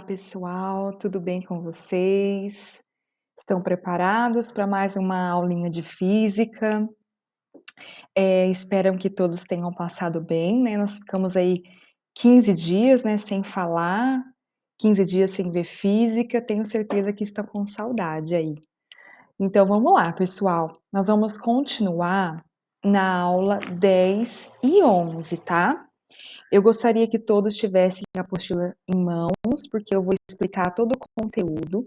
Pessoal, tudo bem com vocês? Estão preparados para mais uma aulinha de física? Espero que todos tenham passado bem, né? Nós ficamos aí 15 dias, né, sem falar, 15 dias sem ver física, tenho certeza que estão com saudade aí. Então vamos lá, pessoal. Nós vamos continuar na aula 10 e 11, tá? Eu gostaria que todos tivessem a apostila em mãos, porque eu vou explicar todo o conteúdo.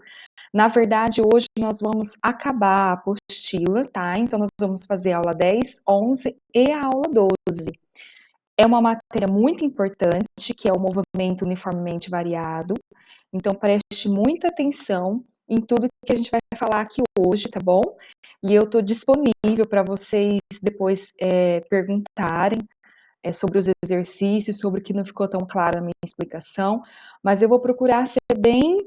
Na verdade, hoje nós vamos acabar a apostila, tá? Então, nós vamos fazer a aula 10, 11 e a aula 12. É uma matéria muito importante, que é o movimento uniformemente variado. Então, preste muita atenção em tudo que a gente vai falar aqui hoje, tá bom? E eu estou disponível para vocês depois perguntarem sobre os exercícios, sobre o que não ficou tão claro na minha explicação, mas eu vou procurar ser bem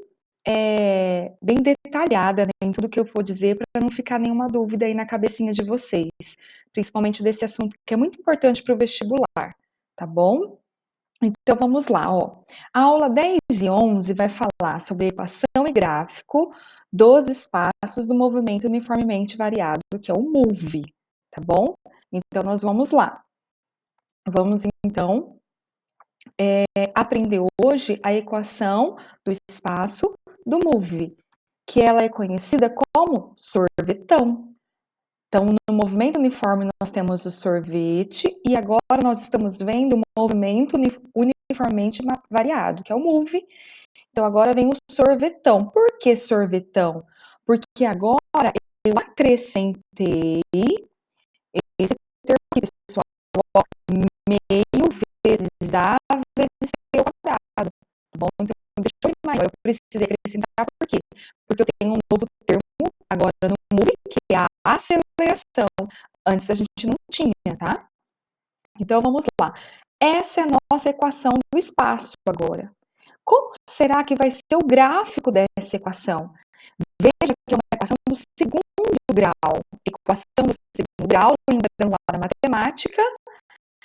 detalhada, né, em tudo que eu for dizer, para não ficar nenhuma dúvida aí na cabecinha de vocês, principalmente desse assunto que é muito importante para o vestibular, tá bom? Então vamos lá, ó. A aula 10 e 11 vai falar sobre equação e gráfico dos espaços do movimento uniformemente variado, que é o MOVE, tá bom? Então nós vamos lá. Vamos então aprender hoje a equação do espaço do MOVE, que ela é conhecida como sorvetão. Então, no movimento uniforme, nós temos o sorvete, e agora nós estamos vendo o movimento uniformemente variado, que é o MOVE. Então, agora vem o sorvetão. Por que sorvetão? Porque agora eu acrescentei esse termo aqui, pessoal, meio vezes A vezes C ao quadrado, tá bom? Então, deixa eu ir maior, eu precisei acrescentar por quê? Porque eu tenho um novo termo agora no MOVE, que é a aceleração. Antes a gente não tinha, tá? Então, vamos lá. Essa é a nossa equação do espaço agora. Como será que vai ser o gráfico dessa equação? Veja que é uma equação do segundo grau. Equação do segundo grau, lembrando lá da matemática,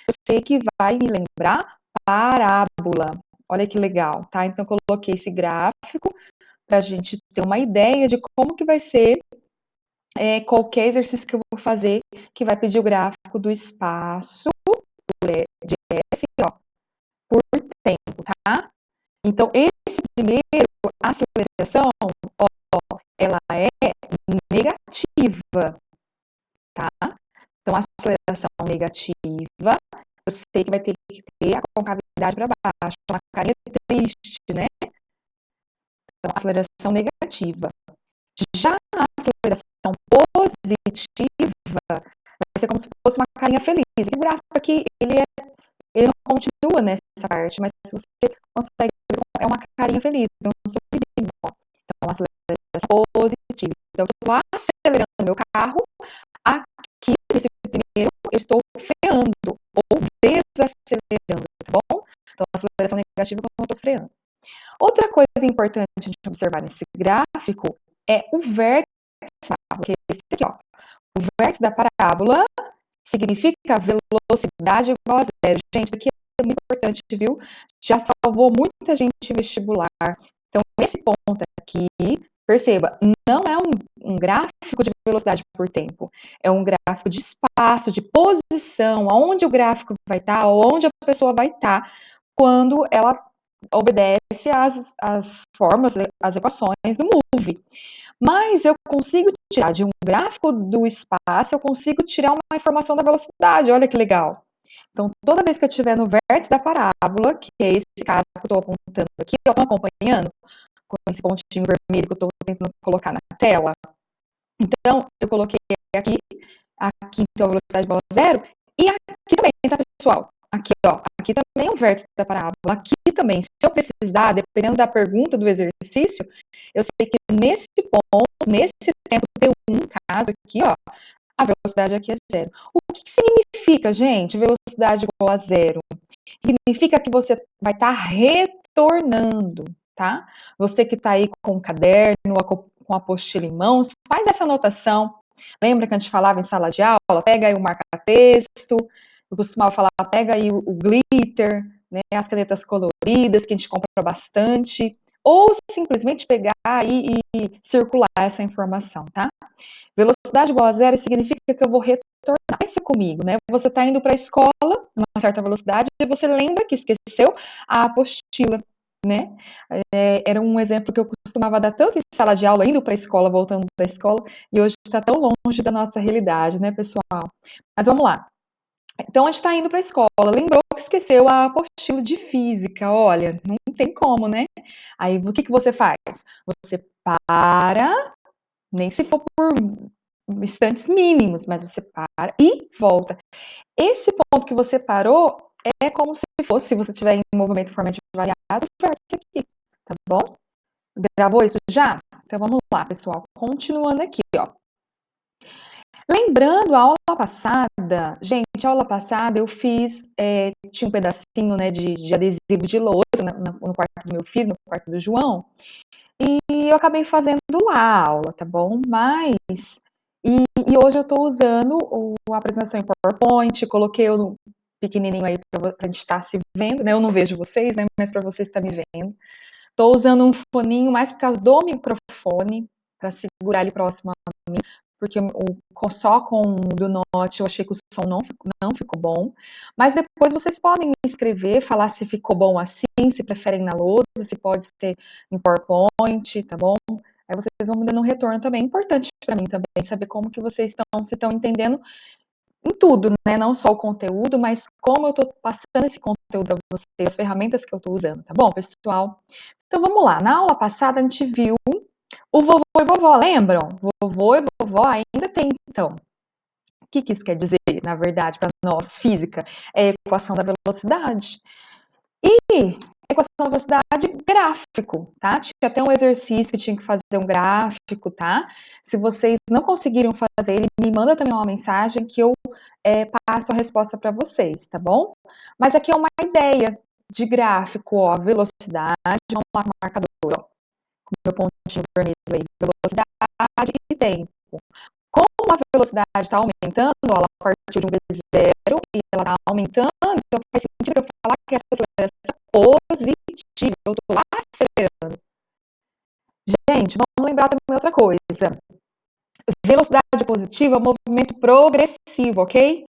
eu sei que vai me lembrar parábola. Olha que legal, tá? Então, eu coloquei esse gráfico para a gente ter uma ideia de como que vai ser qualquer exercício que eu vou fazer, que vai pedir o gráfico do espaço de S, ó, por tempo, tá? Então, esse primeiro, a aceleração, ó, ela é negativa, tá? Então, a aceleração negativa, eu sei que vai ter que ter a concavidade para baixo, uma carinha triste, né? Então, aceleração negativa. Já a aceleração positiva vai ser como se fosse uma carinha feliz. E o gráfico aqui, ele não continua nessa parte, mas se você consegue ver, é uma carinha feliz, um sorrisinho. Ó. Então, uma aceleração positiva. Então, eu estou acelerando meu carro, aqui nesse primeiro eu estou freando ou desacelerando, tá bom? Então, a aceleração negativa quando eu estou freando. Outra coisa importante de observar nesse gráfico é o vértice, que é esse aqui, ó. O vértice da parábola significa velocidade igual a zero. Gente, isso aqui é muito importante, viu? Já salvou muita gente em vestibular. Então, esse ponto aqui, perceba, não é um gráfico de velocidade por tempo. É um gráfico de espaço, de posição, aonde o gráfico vai estar, onde a pessoa vai estar, quando ela obedece às formas, às equações do MOVE. Mas eu consigo tirar de um gráfico do espaço, eu consigo tirar uma informação da velocidade, olha que legal. Então, toda vez que eu estiver no vértice da parábola, que é esse caso que eu estou apontando aqui, eu estou acompanhando com esse pontinho vermelho que eu estou tentando colocar na tela. Então, eu coloquei aqui então a velocidade igual a zero, e aqui também, tá, pessoal? Aqui, ó, aqui também é o vértice da parábola. Aqui também, se eu precisar, dependendo da pergunta do exercício, eu sei que nesse ponto, nesse tempo T1, caso aqui, ó, a velocidade aqui é zero. O que significa, gente, velocidade igual a zero? Significa que você vai estar retornando, tá? Você que está aí com o caderno, com a apostila em mãos, faz essa anotação. Lembra que a gente falava em sala de aula? Pega aí o marca-texto, eu costumava falar, pega aí o glitter, né, as canetas coloridas, que a gente compra bastante, ou simplesmente pegar e circular essa informação, tá? Velocidade igual a zero significa que eu vou retornar. Pensa comigo, né? Você está indo para a escola, numa certa velocidade, e você lembra que esqueceu a apostila, né? Era um exemplo que eu costumava dar tanto em sala de aula, indo para a escola, voltando da escola, e hoje está tão longe da nossa realidade, né, pessoal? Mas vamos lá. Então, a gente está indo para a escola, lembrou que esqueceu a apostila de física. Olha, não tem como, né? Aí, o que você faz? Você para, nem se for por instantes mínimos, mas você para e volta. Esse ponto que você parou é como se fosse, se você estiver em movimento formalmente variado, esse aqui, tá bom? Gravou isso já? Então vamos lá, pessoal. Continuando aqui, ó. Lembrando a aula passada, gente, a aula passada eu fiz, tinha um pedacinho, né, de adesivo de lousa no quarto do meu filho, no quarto do João, e eu acabei fazendo lá a aula, tá bom? Mas, e hoje eu tô usando a apresentação em PowerPoint, coloquei o pequenininho aí pra gente estar se vendo, né? Eu não vejo vocês, né? Mas para vocês estar me vendo. Tô usando um foninho mais por causa do microfone, para segurar ele próximo a mim, porque só com o do Note eu achei que o som não ficou bom. Mas depois vocês podem me escrever, falar se ficou bom assim, se preferem na lousa, se pode ser em PowerPoint, tá bom? Aí vocês vão me dando um retorno também. É importante para mim também saber como que vocês estão entendendo em tudo, né? Não só o conteúdo, mas como eu estou passando esse conteúdo para vocês, as ferramentas que eu estou usando, tá bom, pessoal? Então vamos lá. Na aula passada a gente viu o vovô e vovó, lembram? Vovô e vovó ainda tem, então. O que isso quer dizer, na verdade, para nós, física? É a equação da velocidade. E a equação da velocidade, gráfico, tá? Tinha até um exercício que tinha que fazer um gráfico, tá? Se vocês não conseguiram fazer ele, me manda também uma mensagem que eu passo a resposta para vocês, tá bom? Mas aqui é uma ideia de gráfico, ó, velocidade, vamos lá com o marcador, ó, com o meu pontinho vermelho aí, velocidade e tempo. Como a velocidade está aumentando, ó, ela partiu de um vezes zero e ela está aumentando, então faz sentido eu falar que essa aceleração é positiva, eu estou acelerando. Gente, vamos lembrar também outra coisa. Velocidade positiva é movimento progressivo, ok?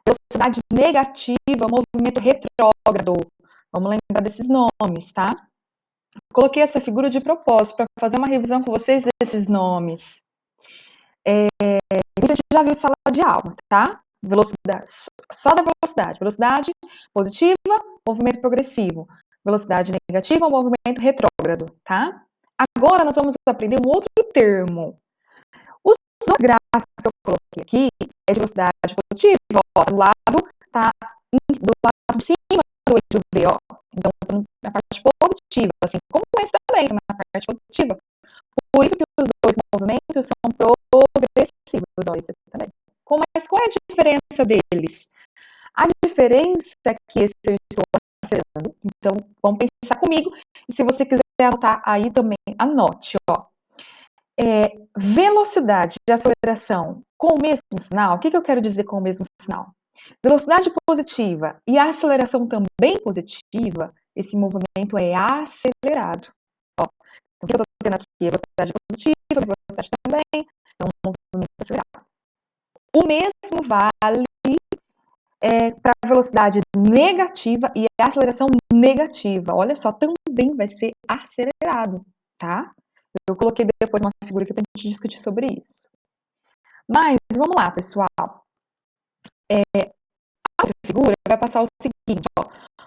Velocidade negativa, movimento retrógrado. Vamos lembrar desses nomes, tá? Coloquei essa figura de propósito para fazer uma revisão com vocês desses nomes. Isso a gente já viu em sala de aula, tá? Velocidade, só da velocidade. Velocidade positiva, movimento progressivo. Velocidade negativa, movimento retrógrado, tá? Agora nós vamos aprender um outro termo. Os dois gráficos que eu coloquei aqui é de velocidade positiva, ó, do lado de cima do eixo V, ó. Então, na parte positiva, assim como esse também, na parte positiva. Por isso que os dois movimentos são progressivos, ó, esse aqui também. Mas qual é a diferença deles? A diferença é que esse eu estou acelerando, então vamos pensar comigo, e se você quiser anotar aí também, anote, ó. Velocidade de aceleração com o mesmo sinal, o que eu quero dizer com o mesmo sinal? Velocidade positiva e aceleração também positiva, esse movimento é acelerado. Ó, então, o que eu estou tendo aqui? Velocidade positiva, velocidade também, é um movimento acelerado. O mesmo vale para a velocidade negativa e a aceleração negativa. Olha só, também vai ser acelerado, tá? Eu coloquei depois uma figura aqui para a gente discutir sobre isso. Mas, vamos lá, pessoal. A outra figura vai passar o seguinte, ó.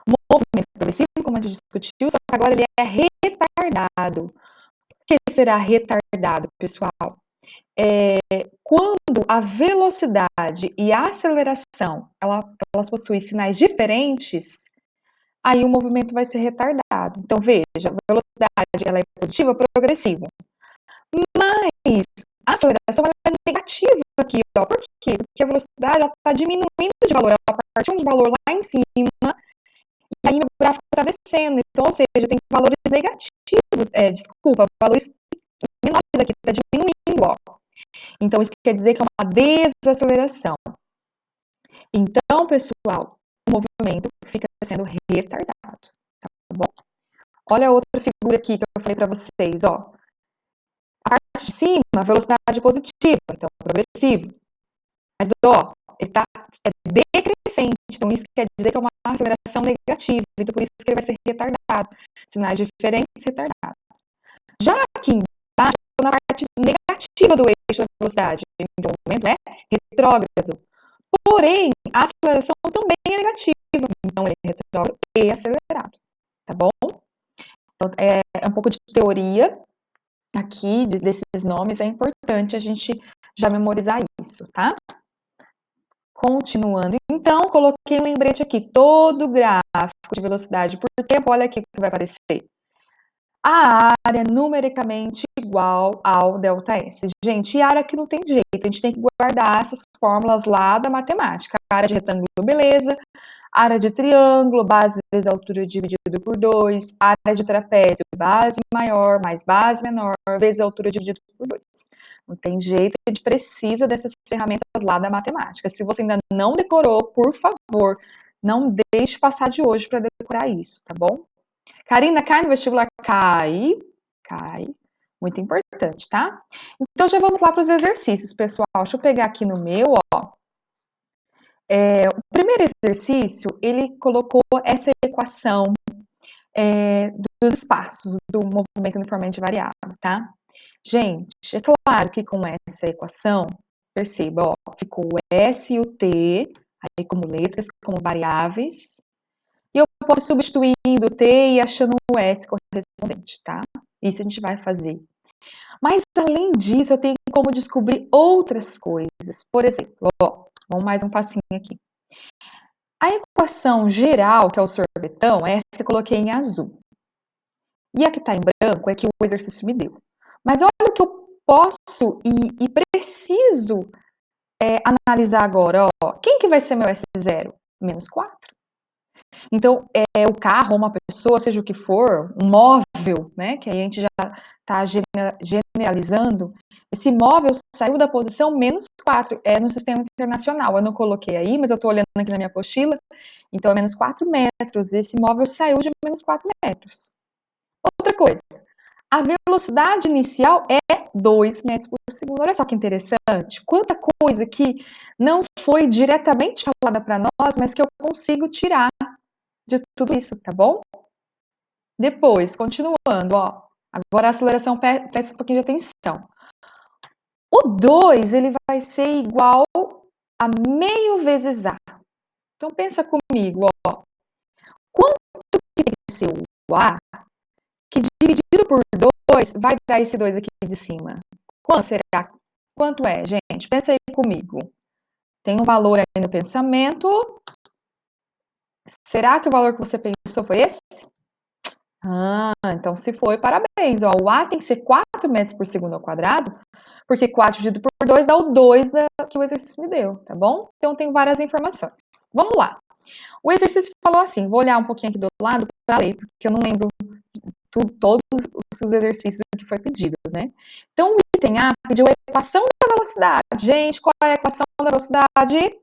O movimento progressivo, como a gente discutiu, só que agora ele é retardado. O que será retardado, pessoal? Quando a velocidade e a aceleração elas possuem sinais diferentes, aí o movimento vai ser retardado. Então, veja, a velocidade ela é positiva ou progressiva. Mas a aceleração ela é negativa aqui, ó. Por quê? Porque a velocidade está diminuindo de valor, ela partiu de valor lá em cima, e aí meu gráfico está descendo. Então, ou seja, tem valores negativos, valores menores aqui, está diminuindo, ó. Então, isso quer dizer que é uma desaceleração. Então, pessoal, o movimento fica sendo retardado, tá bom? Olha a outra figura aqui que eu falei para vocês, ó. A parte de cima, velocidade positiva, então progressivo. Mas, ó, ele é decrescente, então isso quer dizer que é uma aceleração negativa, então por isso que ele vai ser retardado. Sinais diferentes, retardado. Já aqui embaixo, na parte negativa do eixo da velocidade, então o movimento é retrógrado. Porém, a aceleração também é negativa, então ele é retrógrado e acelerado, tá bom? Então, é um pouco de teoria aqui, desses nomes, é importante a gente já memorizar isso, tá? Continuando, então, coloquei um lembrete aqui, todo gráfico de velocidade por tempo, olha aqui o que vai aparecer. A área numericamente igual ao ΔS. Gente, e área aqui não tem jeito, a gente tem que guardar essas fórmulas lá da matemática. A área de retângulo, beleza. Área de triângulo, base vezes altura dividido por 2. Área de trapézio, base maior mais base menor vezes altura dividido por 2. Não tem jeito, a gente precisa dessas ferramentas lá da matemática. Se você ainda não decorou, por favor, não deixe passar de hoje para decorar isso, tá bom? Karina, cai no vestibular? Cai. Muito importante, tá? Então, já vamos lá para os exercícios, pessoal. Deixa eu pegar aqui no meu, ó. O primeiro exercício, ele colocou essa equação dos espaços do movimento uniformemente variável, tá? Gente, é claro que com essa equação, perceba, ó, ficou o S e o T, aí como letras, como variáveis, e eu posso ir substituindo o T e achando o S correspondente, tá? Isso a gente vai fazer. Mas, além disso, eu tenho como descobrir outras coisas. Por exemplo, ó, vamos mais um passinho aqui. A equação geral, que é o sorvetão, essa que eu coloquei em azul. E a que está em branco é que o exercício me deu. Mas olha o que eu posso e preciso analisar agora. Ó. Quem que vai ser meu S0? Menos 4. Então, o carro, uma pessoa, seja o que for, um móvel, né, que a gente já está generalizando, esse móvel saiu da posição menos 4, é no sistema internacional. Eu não coloquei aí, mas eu estou olhando aqui na minha apostila, então é menos 4 metros. Esse móvel saiu de menos 4 metros. Outra coisa, a velocidade inicial é 2 metros por segundo. Olha só que interessante. Quanta coisa que não foi diretamente falada para nós, mas que eu consigo tirar de tudo isso, tá bom? Depois, continuando, ó. Agora a aceleração, presta um pouquinho de atenção. O 2, ele vai ser igual a meio vezes A. Então, pensa comigo, ó. Quanto que tem que ser o A, que dividido por 2 vai dar esse 2 aqui de cima? Quanto será? Quanto é, gente? Pensa aí comigo. Tem um valor aí no pensamento. Será que o valor que você pensou foi esse? Então se foi, parabéns. Ó, o A tem que ser 4 metros por segundo ao quadrado, porque 4 dividido por 2 dá o 2 que o exercício me deu, tá bom? Então tem várias informações. Vamos lá. O exercício falou assim, vou olhar um pouquinho aqui do lado para ler, porque eu não lembro todos os exercícios que foi pedido, né? Então o item A pediu a equação da velocidade. Gente, qual é a equação da velocidade?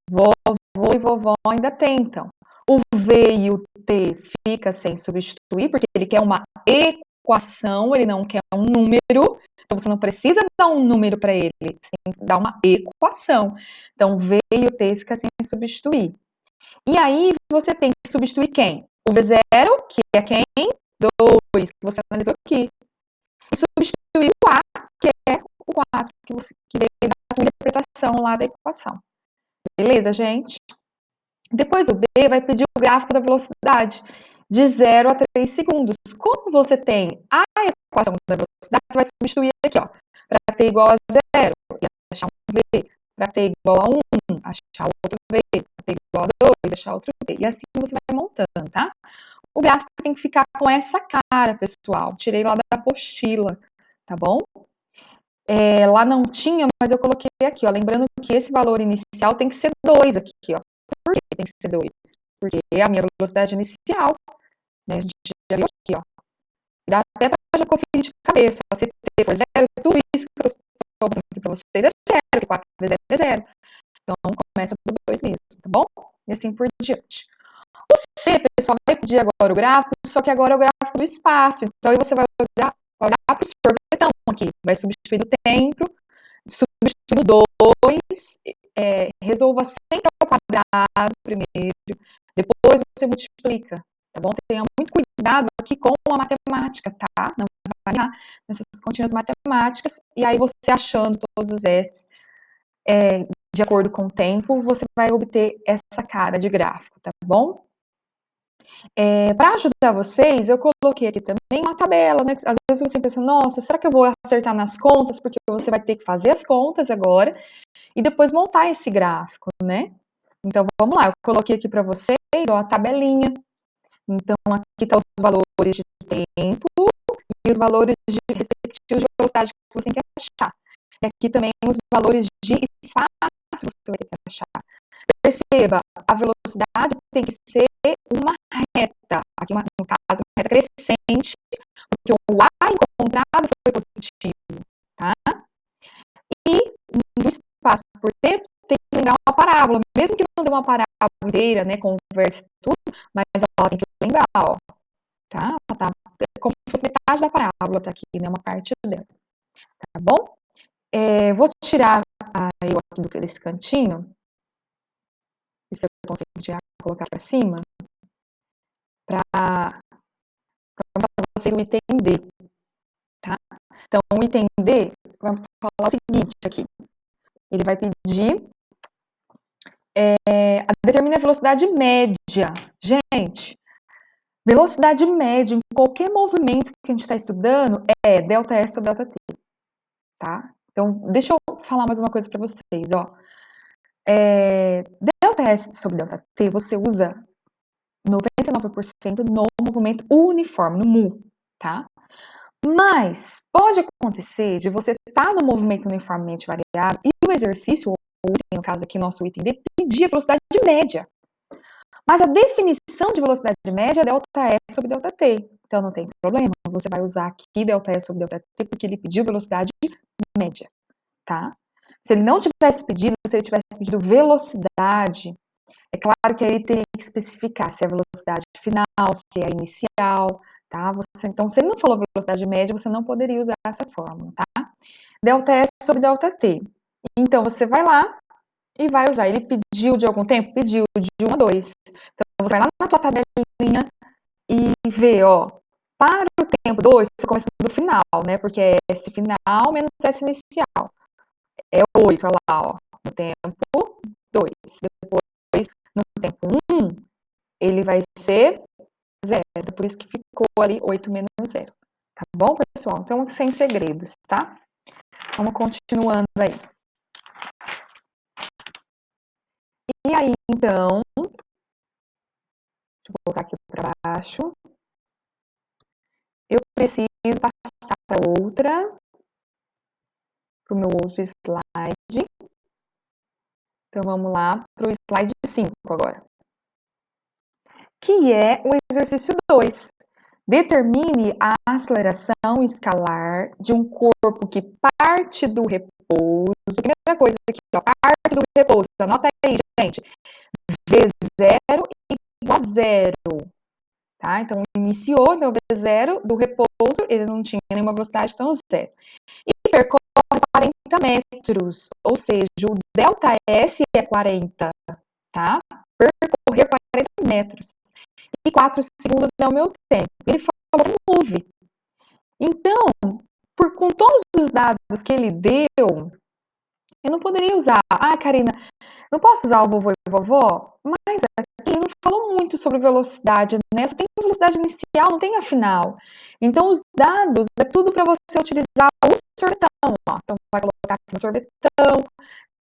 Vovô e vovó ainda tentam. O V e o T fica sem substituir, porque ele quer uma equação, ele não quer um número. Então, você não precisa dar um número para ele, você tem que dar uma equação. Então, V e o T fica sem substituir. E aí, você tem que substituir quem? O V0, que é quem? 2, que você analisou aqui. E substituir o A, que é o 4, que veio da tua interpretação lá da equação. Beleza, gente? Depois o B vai pedir o gráfico da velocidade de 0 a 3 segundos. Como você tem a equação da velocidade, você vai substituir aqui, ó, para t igual a 0 e achar um V, para t igual a 1, achar outro V, para t igual a 2, achar outro V. E assim você vai montando, tá? O gráfico tem que ficar com essa cara, pessoal. Tirei lá da apostila, tá bom? Lá não tinha, mas eu coloquei aqui, ó. Lembrando que esse valor inicial tem que ser 2 aqui, ó. Por que tem que ser 2? Porque é a minha velocidade inicial, né? A gente já viu aqui, ó. Dá até para já conferir de cabeça. Se t for 0, tudo isso que eu estou mostrando aqui para vocês é 0, que 4 vezes 0 é 0. Então, começa por 2 mesmo, tá bom? E assim por diante. você, pessoal, vai pedir agora o gráfico, só que agora é o gráfico do espaço. Então, aí você vai olhar para o sorvetão aqui, vai substituir o tempo, substituir os dois, resolva sempre ao quadrado primeiro, depois você multiplica, tá bom? Tenha muito cuidado aqui com a matemática, tá? Não vai errar nessas continhas matemáticas, e aí você achando todos os S de acordo com o tempo, você vai obter essa cara de gráfico, tá bom? Para ajudar vocês, eu coloquei aqui também uma tabela, né? Às vezes você pensa, nossa, será que eu vou acertar nas contas? Porque você vai ter que fazer as contas agora e depois montar esse gráfico, né? Então, vamos lá, eu coloquei aqui para vocês, ó, a tabelinha. Então, aqui estão os valores de tempo e os valores de respectivos de velocidade que você tem que achar. E aqui também os valores de espaço que você vai ter que achar. Perceba, a velocidade tem que ser uma reta, aqui no caso, uma reta crescente, porque o A encontrado foi positivo, tá? E no espaço por tempo tem que lembrar uma parábola, mesmo que não dê uma parábola inteira, né, com o vértice e tudo, mas ela tem que lembrar, ó, tá? Ela tá como se fosse metade da parábola, tá aqui, né, uma parte dela, tá bom? Vou tirar eu aqui desse cantinho, se eu consigo tirar, colocar para cima, para vocês o entender, tá? Então, o entender, vamos falar o seguinte aqui, ele vai pedir determina a velocidade média. Gente, velocidade média em qualquer movimento que a gente está estudando é delta S sobre delta T, tá? Então, deixa eu falar mais uma coisa para vocês, ó. Delta S sobre delta T, você usa 99% no movimento uniforme, no MU, tá? Mas pode acontecer de você estar no movimento uniformemente variado e o exercício, ou no caso aqui, nosso item D, pedir a velocidade média. Mas a definição de velocidade média é delta S sobre delta T. Então não tem problema, você vai usar aqui delta S sobre delta T porque ele pediu velocidade média, tá? Se ele não tivesse pedido, se ele tivesse pedido velocidade, é claro que aí ele teria que especificar se é a velocidade final, se é a inicial, tá? Então, se ele não falou velocidade média, você não poderia usar essa fórmula, tá? Delta S sobre delta T. Então, você vai lá e vai usar. Ele pediu de algum tempo? Pediu de 1 a 2. Então, você vai lá na tua tabelinha e vê, ó, para o tempo 2, você começa do final, né? Porque é S final menos S inicial. É 8, olha lá, ó. No tempo 2. Depois, no tempo 1, ele vai ser 0. Por isso que ficou ali 8 menos 0. Tá bom, pessoal? Então, sem segredos, tá? Vamos continuando aí. E aí, então, deixa eu voltar aqui para baixo. Eu preciso passar para para o meu outro slide. Então, vamos lá para o slide 5 agora. Que é o exercício 2. Determine a aceleração escalar de um corpo que parte do repouso. Primeira coisa aqui, ó, parte do repouso. Anota aí, gente. V0 igual a 0. Tá? Então, iniciou, então V0 do repouso, ele não tinha nenhuma velocidade, então 0. E percorre 40 metros, ou seja, o delta S é 40, tá? Percorrer 40 metros. E 4 segundos é o meu tempo. Ele falou move. Então, com todos os dados que ele deu, eu não poderia usar. Ah, Karina, não posso usar o vovô e vovó? Mas aqui não falou muito sobre velocidade, né? Só tem velocidade inicial, não tem a final. Então, os dados é tudo para você utilizar o sorvetão. Ó. Então, vai colocar aqui no sorvetão,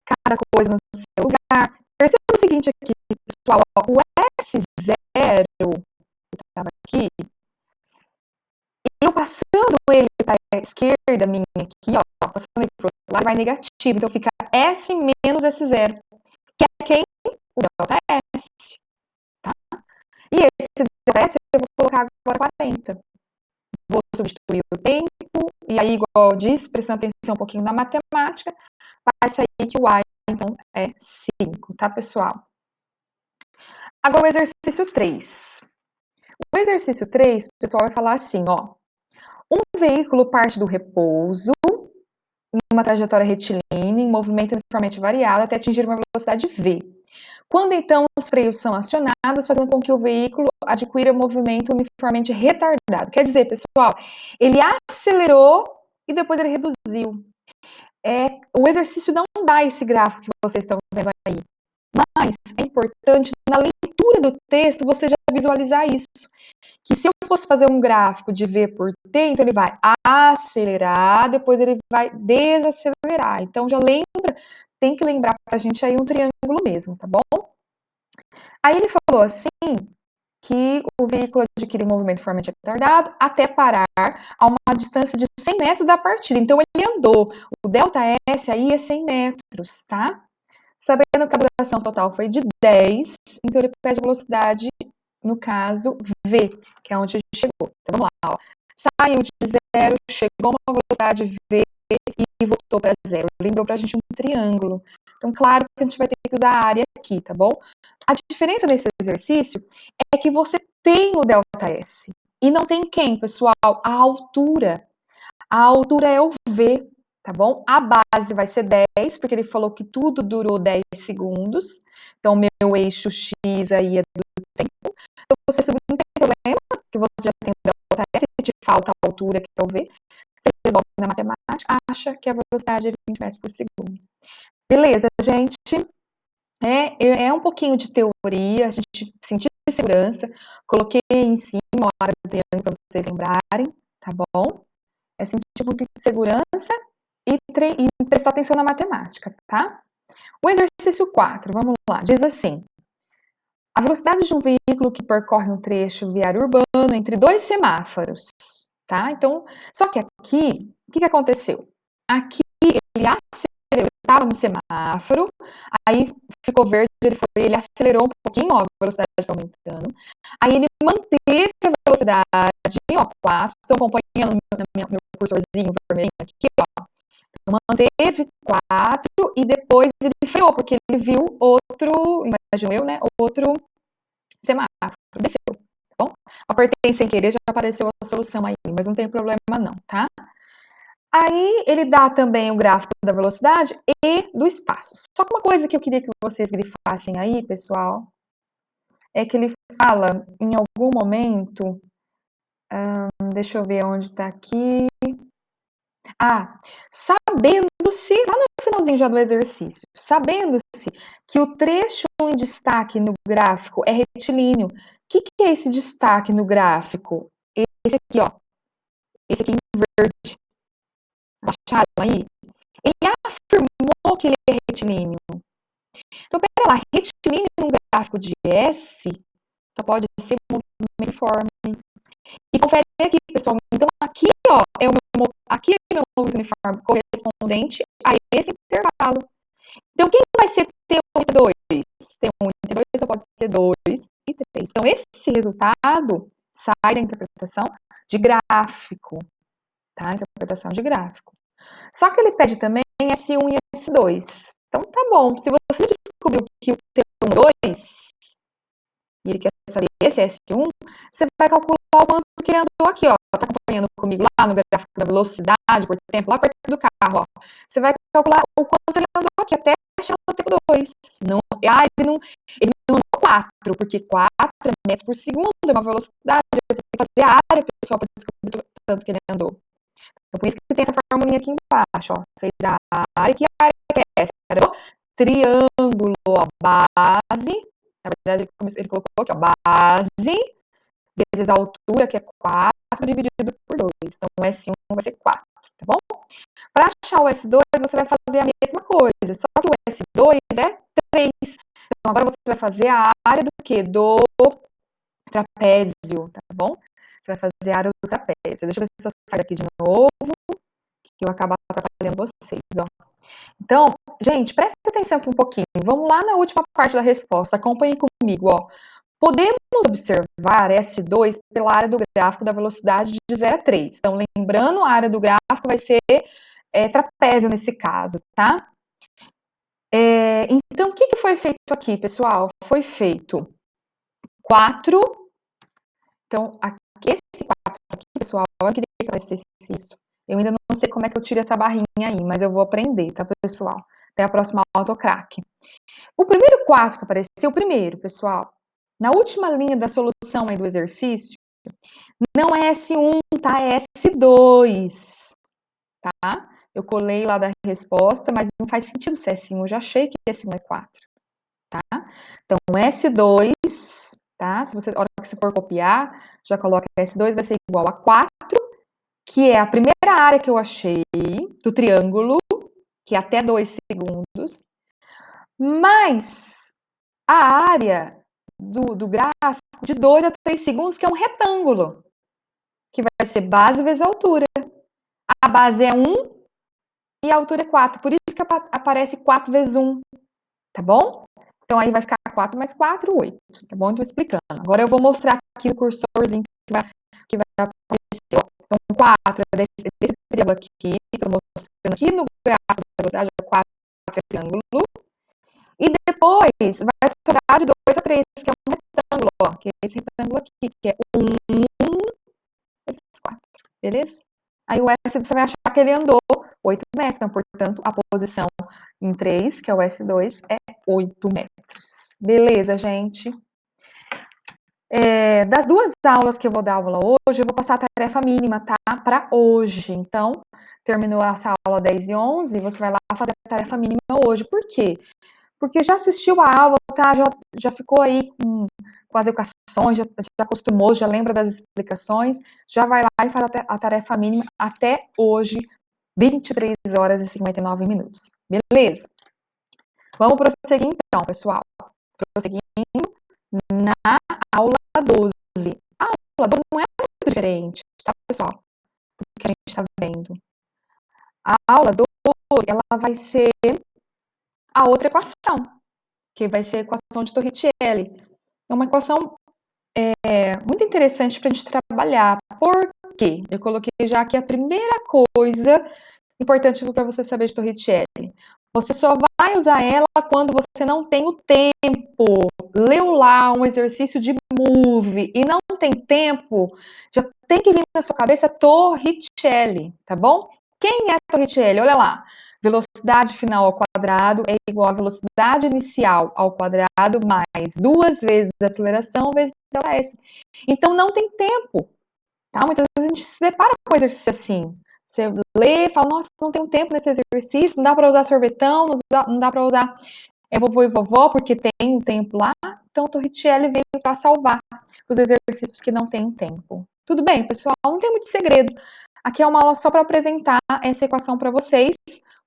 cada coisa no seu lugar. Perceba o seguinte aqui, pessoal. Ó, o S0, que estava aqui, eu passando ele para a esquerda minha aqui, ó, passando ele para o outro lado, vai negativo. Então, fica S menos S0, que é quem? O delta S. Tá? E esse delta S eu vou colocar agora 40. Vou substituir o tempo, e aí, igual eu disse, prestando atenção um pouquinho na matemática, vai sair que o Y, então, é 5, tá, pessoal? Agora o exercício 3. O exercício 3, o pessoal vai falar assim, ó. Um veículo parte do repouso em uma trajetória retilínea, em movimento uniformemente variado, até atingir uma velocidade v. Quando então os freios são acionados, fazendo com que o veículo adquira um movimento uniformemente retardado. Quer dizer, pessoal, ele acelerou e depois ele reduziu. O exercício não dá esse gráfico que vocês estão vendo aí. Mas é importante, na leitura do texto, você já visualizar isso. Que se eu fosse fazer um gráfico de V por T, então ele vai acelerar, depois ele vai desacelerar. Então já lembra, tem que lembrar pra gente aí um triângulo mesmo, tá bom? Aí ele falou assim, que o veículo adquire um movimento formalmente retardado até parar a uma distância de 100 metros da partida. Então ele andou, o ΔS aí é 100 metros, tá? Sabendo que a duração total foi de 10, então ele pede a velocidade, no caso, V, que é onde ele chegou. Então vamos lá, ó. Saiu de 0, chegou a uma velocidade V e voltou para 0. Lembrou para a gente um triângulo. Então, claro que a gente vai ter que usar a área aqui, tá bom? A diferença desse exercício é que você tem o ΔS. E não tem quem, pessoal? A altura. A altura é o V, tá bom? A base vai ser 10, porque ele falou que tudo durou 10 segundos. Então, meu eixo X aí é do tempo. Então, você subir não tem problema, que você já tem o ΔS, se te falta a altura, que é o V. Você resolve na matemática, acha que a velocidade é 20 metros por segundo. Beleza, gente? É um pouquinho de teoria, a gente sentir segurança. Coloquei em cima a hora do triângulo para vocês lembrarem, tá bom? É sentir um pouquinho de segurança e prestar atenção na matemática, tá? O exercício 4, vamos lá, diz assim. A velocidade de um veículo que percorre um trecho viário urbano entre dois semáforos, tá? Então, só que aqui, o que aconteceu? Aqui ele acelerou, ele estava no semáforo, aí ficou verde, ele acelerou um pouquinho, ó, a velocidade está aumentando. Aí ele manteve a velocidade, ó, 4, estou acompanhando meu cursorzinho vermelhinho aqui, ó. Manteve 4 e depois ele freou, porque ele viu outro, imagino eu, né, outro semáforo, desceu, tá bom? Apertei sem querer, já apareceu a solução aí, mas não tem problema não, tá? Aí ele dá também o gráfico da velocidade e do espaço. Só que uma coisa que eu queria que vocês grifassem aí, pessoal, é que ele fala em algum momento, deixa eu ver onde está aqui. Sabendo-se, lá no finalzinho já do exercício, sabendo-se que o trecho em destaque no gráfico é retilíneo. O que é esse destaque no gráfico? Esse aqui, ó. Esse aqui em verde. Acharam aí? Ele afirmou que ele é retilíneo. Então, pera lá, retilíneo num gráfico de S só pode ser um movimento uniforme. E confere aqui, pessoal. Então, aqui, ó, aqui é o meu movimento uniforme correspondente a esse intervalo. Então, quem vai ser T1 e T2? T1 e T2 só pode ser 2 e 3. Então, esse resultado sai da interpretação de gráfico, tá? Interpretação de gráfico. Só que ele pede também S1 e S2. Então, tá bom. Se você descobriu que o T1 é 2, e ele quer saber esse S1, você vai calcular o quanto que ele andou aqui, ó. Tá acompanhando comigo lá no gráfico da velocidade por tempo, lá perto do carro, ó. Você vai calcular o quanto ele andou aqui até chegar no tempo 2. Não, ele não andou 4, porque 4 metros por segundo é uma velocidade. Eu tenho que fazer a área, pessoal, para descobrir o tanto que ele andou. Então, por isso que tem essa formulinha aqui embaixo, ó. Fez a área, que área que é essa? Era o triângulo, ó, base. Na verdade, ele colocou aqui, ó, base vezes a altura, que é 4, dividido por 2. Então, o S1 vai ser 4, tá bom? Para achar o S2, você vai fazer a mesma coisa, só que o S2 é 3. Então, agora você vai fazer a área do quê? Do trapézio, tá bom? Você vai fazer a área do trapézio. Deixa eu ver se eu saio aqui de novo, que eu acabo atrapalhando vocês, ó. Então, gente, presta atenção aqui um pouquinho. Vamos lá na última parte da resposta. Acompanhe comigo, ó. Podemos observar S2 pela área do gráfico da velocidade de 0 a 3. Então, lembrando, a área do gráfico vai ser trapézio nesse caso, tá? Então, o que foi feito aqui, pessoal? Foi feito 4. Então, esse 4 aqui, pessoal, eu queria que aparecesse isso. Eu ainda não sei como é que eu tiro essa barrinha aí, mas eu vou aprender, tá, pessoal? Até a próxima autocrack. O primeiro 4 que apareceu, pessoal, na última linha da solução aí do exercício, não é S1, tá? É S2, tá? Eu colei lá da resposta, mas não faz sentido ser S1, eu já achei que S1 é 4, tá? Então, S2, tá? Se você, a hora que você for copiar, já coloca S2 vai ser igual a 4, que é a primeira área que eu achei do triângulo, que é até 2 segundos, mais a área do gráfico de 2 a 3 segundos, que é um retângulo, que vai ser base vezes altura. A base é 1 e a altura é 4, por isso que aparece 4 vezes 1, tá bom? Então, aí vai ficar 4 mais 4, 8, tá bom? Estou explicando. Agora eu vou mostrar aqui o cursorzinho que vai aparecer. Ó. Então, 4 é desse triângulo aqui, que eu estou mostrando aqui no gráfico da velocidade, 4 é triângulo. E depois vai sobrar de 2 a 3, que é um retângulo, ó, que é esse retângulo aqui, que é 1, 4, beleza? Aí o S você vai achar que ele andou 8 metros, então, portanto, a posição em 3, que é o S2, é 8 metros. Beleza, gente? Das 2 aulas que eu vou dar aula hoje, eu vou passar a tarefa mínima, tá? Para hoje. Então, terminou essa aula 10 e 11, você vai lá fazer a tarefa mínima hoje. Por quê? Porque já assistiu a aula, tá? Já ficou aí com as equações, já acostumou, já lembra das explicações, já vai lá e faz a tarefa mínima até hoje, 23 horas e 59 minutos. Beleza? Vamos prosseguir então, pessoal. Prosseguindo na aula 12. A aula 12 não é muito diferente, tá, pessoal? Do que a gente está vendo. A aula 12, ela vai ser a outra equação, que vai ser a equação de Torricelli. É uma equação muito interessante para a gente trabalhar. Por quê? Eu coloquei já aqui a primeira coisa importante para você saber de Torricelli. Você só vai usar ela quando você não tem o tempo. Leu lá um exercício de move e não tem tempo, já tem que vir na sua cabeça Torricelli, tá bom? Quem é Torricelli? Olha lá. Velocidade final ao quadrado é igual a velocidade inicial ao quadrado mais 2 vezes a aceleração vezes a s. Então, não tem tempo, tá? Muitas vezes a gente se depara com um exercício assim. Você lê e fala, nossa, não tem tempo nesse exercício, não dá para usar sorvetão, não dá para usar vovô e vovó, porque tem um tempo lá. Então, o Torricelli veio para salvar os exercícios que não têm tempo. Tudo bem, pessoal? Não tem muito segredo. Aqui é uma aula só para apresentar essa equação para vocês,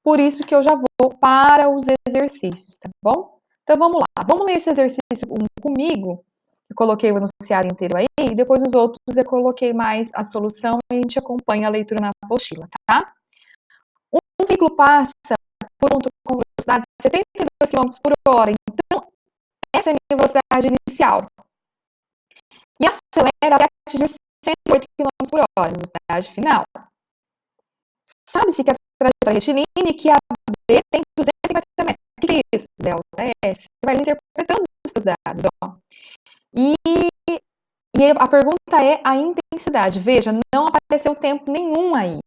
por isso que eu já vou para os exercícios, tá bom? Então, vamos lá. Vamos ler esse exercício comigo. Eu coloquei o enunciado inteiro aí, e depois os outros eu coloquei mais a solução e a gente acompanha a leitura na apostila, tá? Um veículo passa por um ponto com velocidade de 72 km por hora. Então, essa é a minha velocidade inicial. E acelera até atingir 108 km por hora, velocidade final. Sabe-se que a trajetória retilínea que a B tem 250 metros. O que é isso? Delta S. Você vai interpretando os seus dados, ó. E a pergunta é a intensidade. Veja, não apareceu tempo nenhum aí,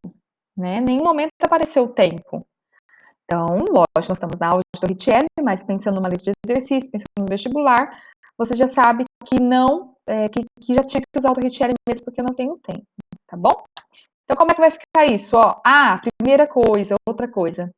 né? Em nenhum momento apareceu o tempo. Então, lógico, nós estamos na aula de Torricelli, mas pensando numa lista de exercícios, pensando no vestibular, você já sabe que não, que já tinha que usar o Torricelli mesmo porque não tem o tempo, tá bom? Então, como é que vai ficar isso? Ó, primeira coisa, outra coisa.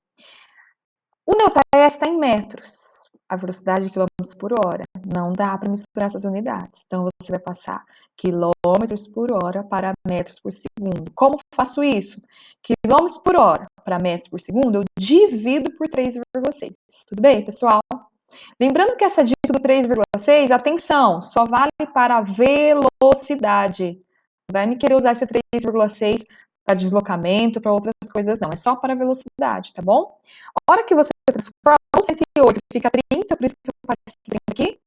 O delta S está em metros, a velocidade de quilômetros por hora. Não dá para misturar essas unidades. Então, você vai passar quilômetros por hora para metros por segundo. Como faço isso? Quilômetros por hora para metros por segundo, eu divido por 3,6. Tudo bem, pessoal? Lembrando que essa dica do 3,6, atenção, só vale para a velocidade. Vai me querer usar esse 3,6 para deslocamento, para outras coisas, não. É só para velocidade, tá bom? A hora que você transforma o 108 fica 30, por isso que eu apareci 30 aqui,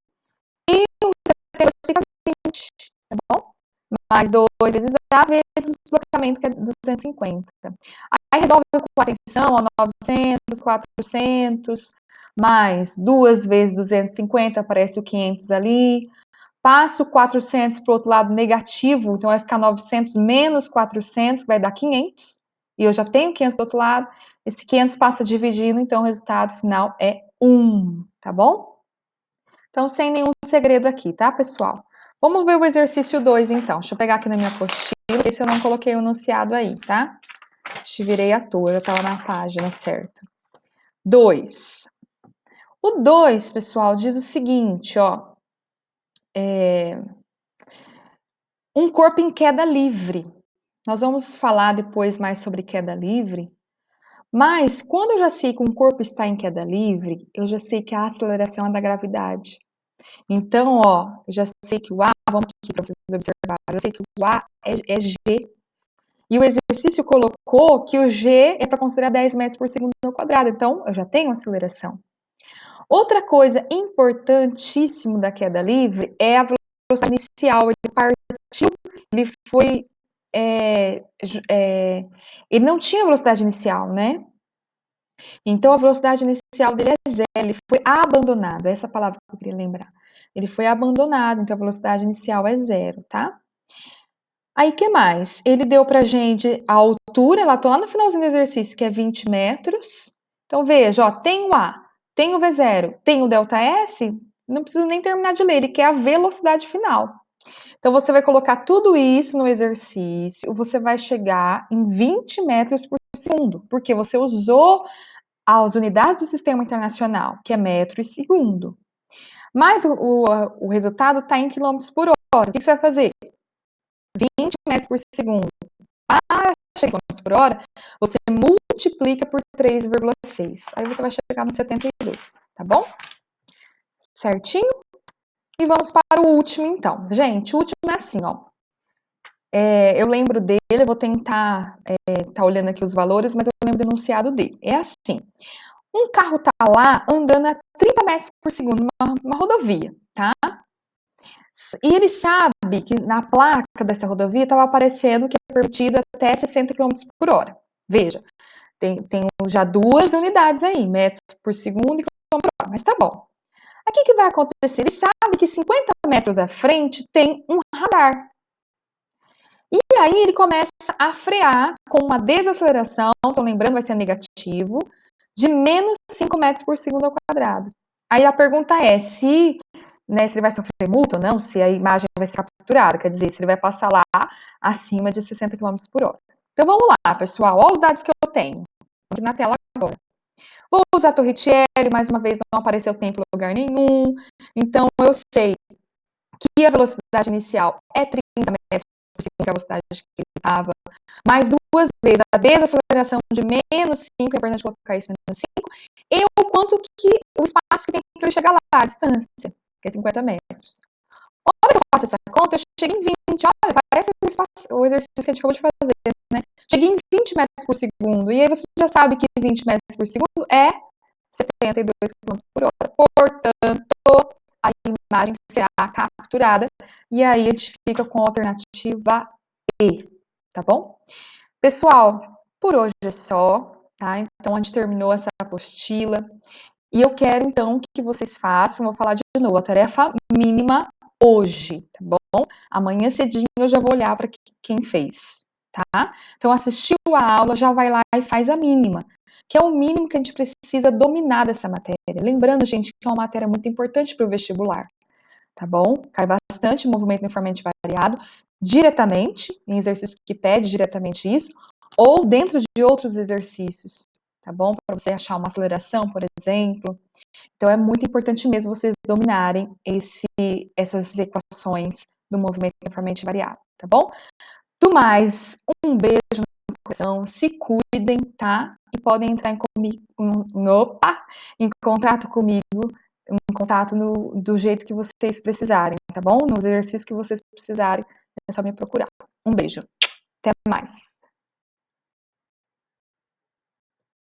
e o 72 fica 20, tá bom? Mais 2 vezes A vezes o deslocamento, que é 250. Aí resolve com atenção, ó, 900, 400, mais 2 vezes 250, aparece o 500 ali, passo 400 para o outro lado negativo, então vai ficar 900 menos 400, que vai dar 500, e eu já tenho 500 do outro lado, esse 500 passa dividindo, então o resultado final é 1, tá bom? Então, sem nenhum segredo aqui, tá, pessoal? Vamos ver o exercício 2, então. Deixa eu pegar aqui na minha apostila, ver se eu não coloquei o enunciado aí, tá? Te virei à toa, eu estava na página certa. 2. O 2, pessoal, diz o seguinte, ó. Um corpo em queda livre. Nós vamos falar depois mais sobre queda livre, mas quando eu já sei que um corpo está em queda livre, eu já sei que a aceleração é da gravidade. Então, ó, eu já sei que o A, vamos aqui para vocês observarem, eu já sei que o A é G. E o exercício colocou que o G é para considerar 10 metros por segundo ao quadrado. Então, eu já tenho aceleração. Outra coisa importantíssima da queda livre é a velocidade inicial. Ele partiu, ele foi. Ele não tinha velocidade inicial, né? Então, a velocidade inicial dele é zero. Ele foi abandonado. Essa palavra que eu queria lembrar. Ele foi abandonado, então a velocidade inicial é zero, tá? Aí, que mais? Ele deu pra gente a altura, lá tô lá no finalzinho do exercício, que é 20 metros. Então, veja, ó, tem o A, tem o V0, tem o ΔS, não preciso nem terminar de ler, ele quer a velocidade final. Então, você vai colocar tudo isso no exercício, você vai chegar em 20 metros por segundo, porque você usou as unidades do sistema internacional, que é metro e segundo. Mas o resultado está em quilômetros por hora. O que você vai fazer? 20 metros por segundo para chegar em km por hora, você multiplica por 3,6. Aí você vai chegar no 72, tá bom? Certinho? E vamos para o último, então. Gente, o último é assim, ó. Eu lembro dele, eu vou tentar tá olhando aqui os valores, mas eu lembro do enunciado dele. É assim. Um carro tá lá andando a 30 metros por segundo numa rodovia, tá? E ele sabe que na placa dessa rodovia estava aparecendo que é permitido até 60 km por hora. Veja, tem já duas unidades aí, metros por segundo e quilômetros por hora, mas tá bom. Aqui que vai acontecer? Ele sabe que 50 metros à frente tem um radar. E aí ele começa a frear com uma desaceleração, então lembrando, vai ser negativo, de menos 5 metros por segundo ao quadrado. Aí a pergunta é se ele vai sofrer multa ou não, se a imagem vai ser capturada, quer dizer, se ele vai passar lá acima de 60 km por hora. Então vamos lá, pessoal, olha os dados que eu tenho aqui na tela agora. Vou usar a Torricelli, mais uma vez não apareceu tempo em lugar nenhum, então eu sei que a velocidade inicial é 30 metros por segundo, que é a velocidade que ele estava, mais duas vezes a desaceleração de menos 5, é importante colocar isso menos 5, e o quanto que o espaço que tem para ele chegar lá, a distância, que é 50 metros. Olha que eu faço essa conta, eu cheguei em 20, olha, parece o exercício que a gente acabou de fazer, né? Cheguei em 20 metros por segundo, e aí você já sabe que 20 metros por segundo é 72 km por hora. Portanto, a imagem será capturada, e aí a gente fica com a alternativa E, tá bom? Pessoal, por hoje é só, tá? Então, a gente terminou essa apostila. E eu quero, então, que vocês façam, vou falar de novo, a tarefa mínima hoje, tá bom? Amanhã cedinho eu já vou olhar para quem fez, tá? Então, assistiu a aula, já vai lá e faz a mínima, que é o mínimo que a gente precisa dominar dessa matéria. Lembrando, gente, que é uma matéria muito importante para o vestibular, tá bom? Cai bastante movimento uniformemente variado, diretamente, em exercícios que pede diretamente isso, ou dentro de outros exercícios, tá bom? Para você achar uma aceleração, por exemplo. Então, é muito importante mesmo vocês dominarem essas equações do movimento uniformemente variado, tá bom? Do mais, um beijo no coração, se cuidem, tá? E podem entrar em contato comigo, em contato do jeito que vocês precisarem, tá bom? Nos exercícios que vocês precisarem, é só me procurar. Um beijo. Até mais.